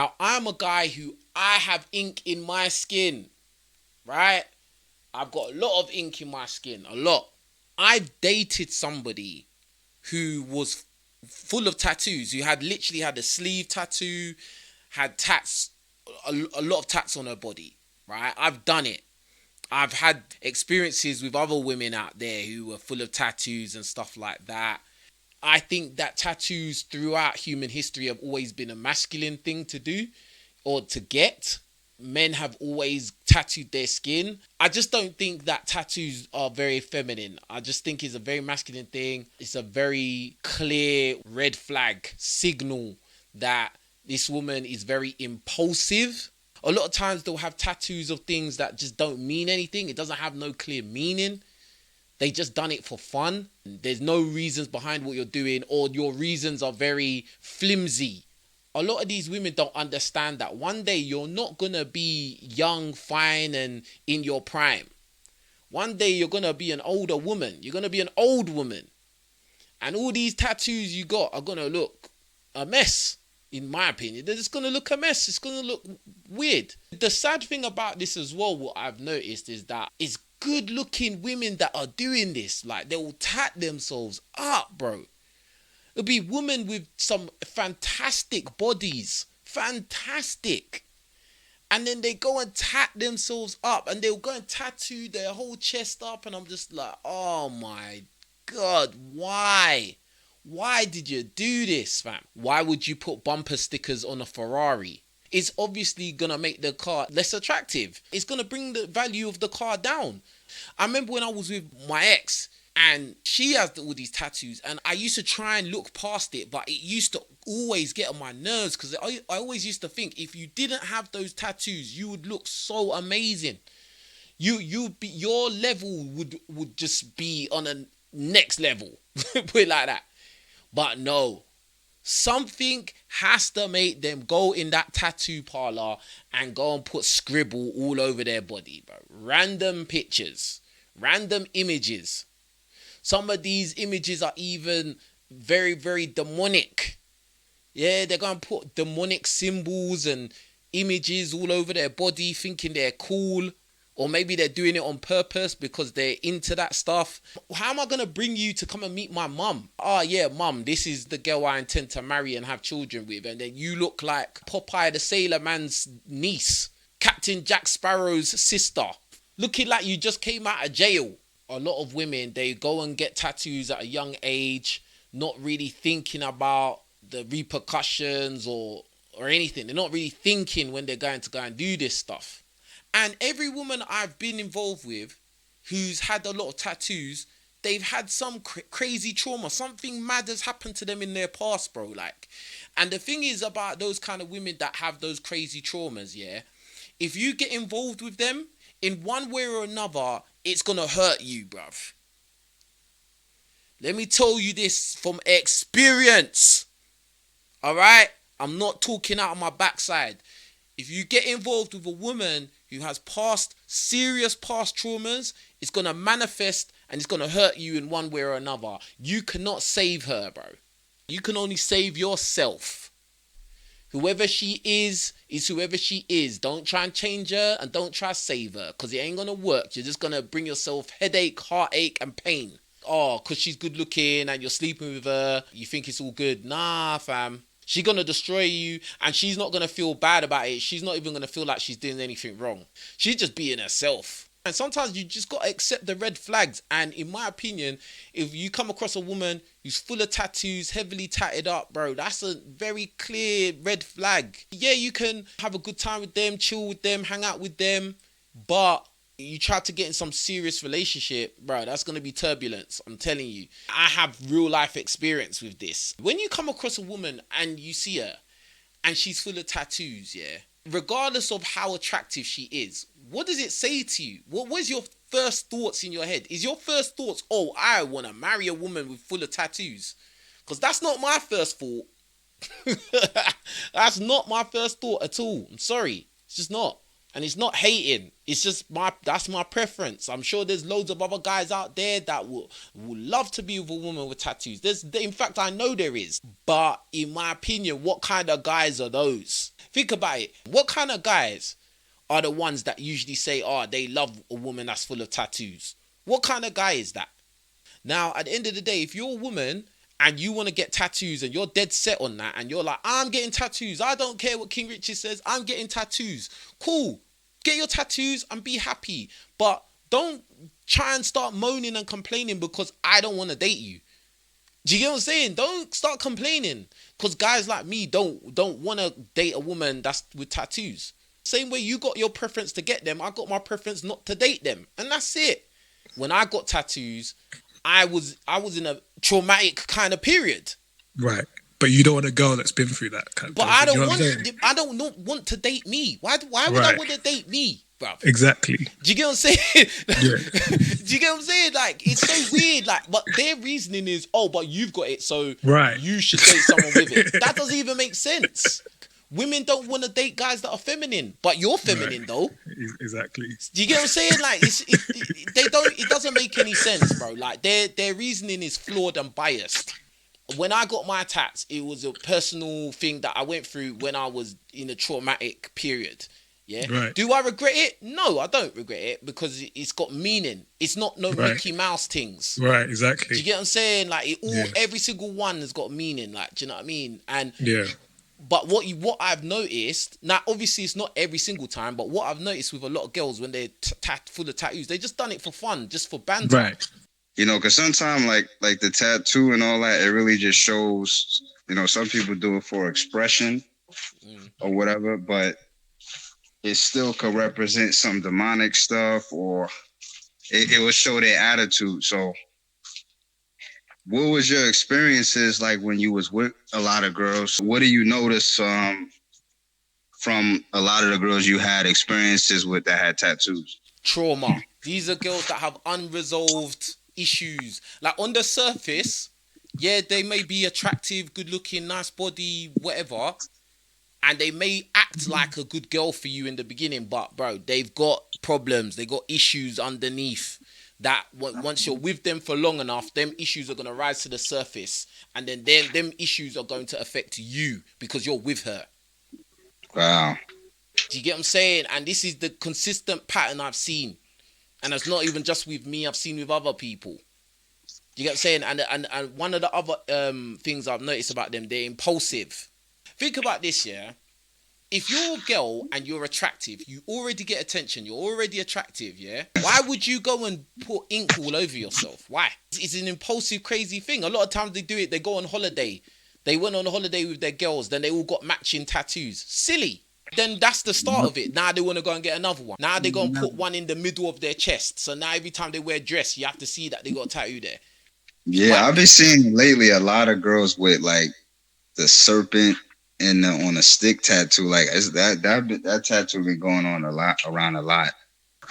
Now, I'm a guy who I have ink in my skin, right? I've got a lot of ink in my skin, a lot. I've dated somebody who was full of tattoos, who had literally had a sleeve tattoo, had tats, a lot of tats on her body, right? I've done it. I've had experiences with other women out there who were full of tattoos and stuff like that. I think that tattoos throughout human history have always been a masculine thing to do or to get. Men have always tattooed their skin. I just don't think that tattoos are very feminine. I just think it's a very masculine thing. It's a very clear red flag signal that this woman is very impulsive. A lot of times they'll have tattoos of things that just don't mean anything. It doesn't have no clear meaning. They just done it for fun. There's no reasons behind what you're doing, or your reasons are very flimsy. A lot of these women don't understand that one day you're not going to be young, fine, and in your prime. One day you're going to be an older woman. You're going to be an old woman. And all these tattoos you got are going to look a mess, in my opinion. They're just going to look a mess. It's going to look weird. The sad thing about this as well, what I've noticed, is that it's good looking women that are doing this. Like, they will tat themselves up, bro. It'll be women with some fantastic bodies. Fantastic. And then they go and tat themselves up. And they'll go and tattoo their whole chest up. And I'm just like, oh my God, why? Why did you do this, fam? Why would you put bumper stickers on a Ferrari? It's obviously going to make the car less attractive. It's going to bring the value of the car down. I remember when I was with my ex, and she has all these tattoos, and I used to try and look past it, but it used to always get on my nerves, because I always used to think if you didn't have those tattoos, you would look so amazing. You'd be, your level would just be on a next level, put it like that. But no, something has to make them go in that tattoo parlor and go and put scribble all over their body, bro. Random pictures, random images. Some of these images are even very, very demonic. Yeah, they're going to put demonic symbols and images all over their body, thinking they're cool. Or maybe they're doing it on purpose because they're into that stuff. How am I going to bring you to come and meet my mum? Oh yeah, mum, this is the girl I intend to marry and have children with. And then you look like Popeye the Sailor Man's niece, Captain Jack Sparrow's sister, looking like you just came out of jail. A lot of women, they go and get tattoos at a young age, not really thinking about the repercussions or anything. They're not really thinking when they're going to go and do this stuff. And every woman I've been involved with who's had a lot of tattoos, they've had some crazy trauma. Something mad has happened to them in their past, bro. Like, and the thing is about those kind of women that have those crazy traumas, yeah, if you get involved with them in one way or another, it's going to hurt you, bruv. Let me tell you this from experience. All right? I'm not talking out of my backside. If you get involved with a woman who has serious past traumas, it's going to manifest and it's going to hurt you in one way or another. You cannot save her, bro. You can only save yourself. Whoever she is whoever she is. Don't try and change her and don't try to save her, because it ain't going to work. You're just going to bring yourself headache, heartache and pain. Oh, because she's good looking and you're sleeping with her, you think it's all good. Nah, fam. She's going to destroy you, and she's not going to feel bad about it. She's not even going to feel like she's doing anything wrong. She's just being herself. And sometimes you just got to accept the red flags. And in my opinion, if you come across a woman who's full of tattoos, heavily tatted up, bro, that's a very clear red flag. Yeah, you can have a good time with them, chill with them, hang out with them, but you try to get in some serious relationship, bro, that's going to be turbulence. I'm telling you. I have real life experience with this. When you come across a woman and you see her and she's full of tattoos, yeah, regardless of how attractive she is, what does it say to you? What's your first thoughts in your head? Is your first thoughts, oh, I want to marry a woman with full of tattoos? Because that's not my first thought. That's not my first thought at all. I'm sorry. It's just not. And it's not hating. It's just that's my preference. I'm sure there's loads of other guys out there that will love to be with a woman with tattoos. In fact, I know there is. But in my opinion, what kind of guys are those? Think about it. What kind of guys are the ones that usually say, oh, they love a woman that's full of tattoos? What kind of guy is that? Now, at the end of the day, if you're a woman and you want to get tattoos and you're dead set on that and you're like, I'm getting tattoos, I don't care what King Richez says, I'm getting tattoos. Cool. Get your tattoos and be happy. But don't try and start moaning and complaining because I don't want to date you. Do you get what I'm saying? Don't start complaining because guys like me don't want to date a woman that's with tattoos. Same way you got your preference to get them, I got my preference not to date them. And that's it. When I got tattoos, I was in a traumatic kind of period. Right. But you don't want a girl that's been through that kind of But thing. I don't want to date me. Why would I want to date me, bruv? Exactly. Do you get what I'm saying? Yeah. Do you get what I'm saying? Like, it's so weird. Like, but their reasoning is, oh, but you've got it, so you should date someone with it. That doesn't even make sense. Women don't want to date guys that are feminine, but you're feminine though. Exactly. Do you get what I'm saying? Like, it doesn't make any sense, bro. Like, their reasoning is flawed and biased. When I got my tats, it was a personal thing that I went through when I was in a traumatic period. Yeah. Right. Do I regret it? No, I don't regret it because it's got meaning. It's not Mickey Mouse things. Right. Exactly. Do you get what I'm saying? Like, every single one has got meaning. Like, do you know what I mean? And but what I've noticed, now obviously it's not every single time, but what I've noticed with a lot of girls when they're full of tattoos, they just done it for fun, just for banter. Right. You know, because sometimes like the tattoo and all that, it really just shows, you know, some people do it for expression or whatever, but it still could represent some demonic stuff or it will show their attitude. So what was your experiences like when you was with a lot of girls? What do you notice from a lot of the girls you had experiences with that had tattoos? Trauma. These are girls that have unresolved issues. Like, on the surface, yeah, they may be attractive, good looking, nice body, whatever, and they may act like a good girl for you in the beginning, but bro, they've got problems, they got issues underneath that once you're with them for long enough, them issues are going to rise to the surface, and then them issues are going to affect you because you're with her. Wow. Do you get what I'm saying? And this is the consistent pattern I've seen. And it's not even just with me, I've seen with other people. Do you get what I'm saying? And one of the other things I've noticed about them, they're impulsive. Think about this, yeah? If you're a girl and you're attractive, you already get attention, you're already attractive, yeah? Why would you go and put ink all over yourself? Why? It's an impulsive, crazy thing. A lot of times they do it, they go on holiday. They went on a holiday with their girls, then they all got matching tattoos. Silly. Then that's the start of it. Now they want to go and get another one. Now they're going to put one in the middle of their chest. So now every time they wear a dress, you have to see that they got a tattoo there. Yeah, I've been seeing lately a lot of girls with like the serpent and on a stick tattoo. Like that tattoo been going on around a lot.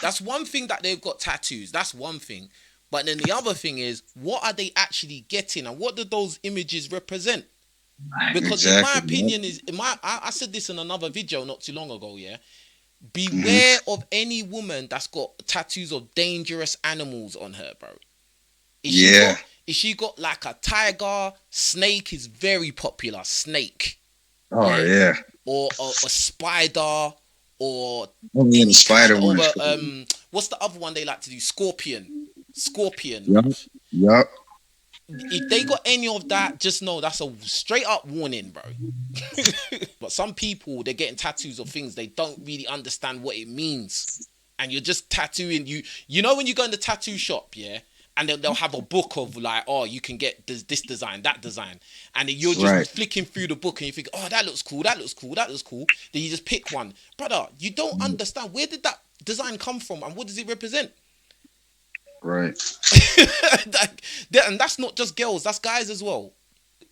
That's one thing that they've got tattoos. That's one thing. But then the other thing is, what are they actually getting, and what do those images represent? Because in my opinion, I said this in another video not too long ago, yeah? Beware of any woman that's got tattoos of dangerous animals on her, bro. If she got like a tiger, snake is very popular, snake. Oh, yeah. Or a spider, or the spider one. What's the other one they like to do? Scorpion. Yup. If they got any of that, just know that's a straight up warning, bro. But some people, they're getting tattoos of things they don't really understand what it means. And you're just tattooing. You know when you go in the tattoo shop, yeah? And they'll have a book of like, oh, you can get this design, that design. And then you're just flicking through the book and you think, oh, that looks cool, that looks cool, that looks cool. Then you just pick one. Brother, you don't understand. Where did that design come from and what does it represent? Right. And that's not just girls, that's guys as well.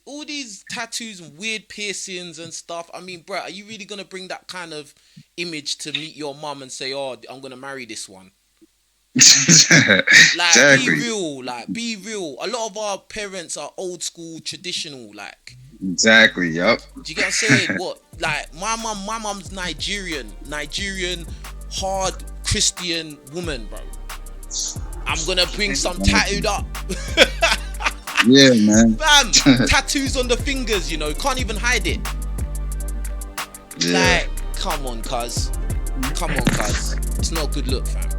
All these tattoos and weird piercings and stuff. I mean, bro, are you really going to bring that kind of image to meet your mum and say, oh, I'm going to marry this one? Like, exactly. Be real. A lot of our parents are old school, traditional, like. Exactly, yep. Do you get what I'm saying? What? Like, my mum's Nigerian, hard Christian woman, bro. I'm gonna bring some tattooed up. Yeah, man. Bam, tattoos on the fingers, you know, can't even hide it. Yeah. Like, come on, cuz. It's not a good look, fam.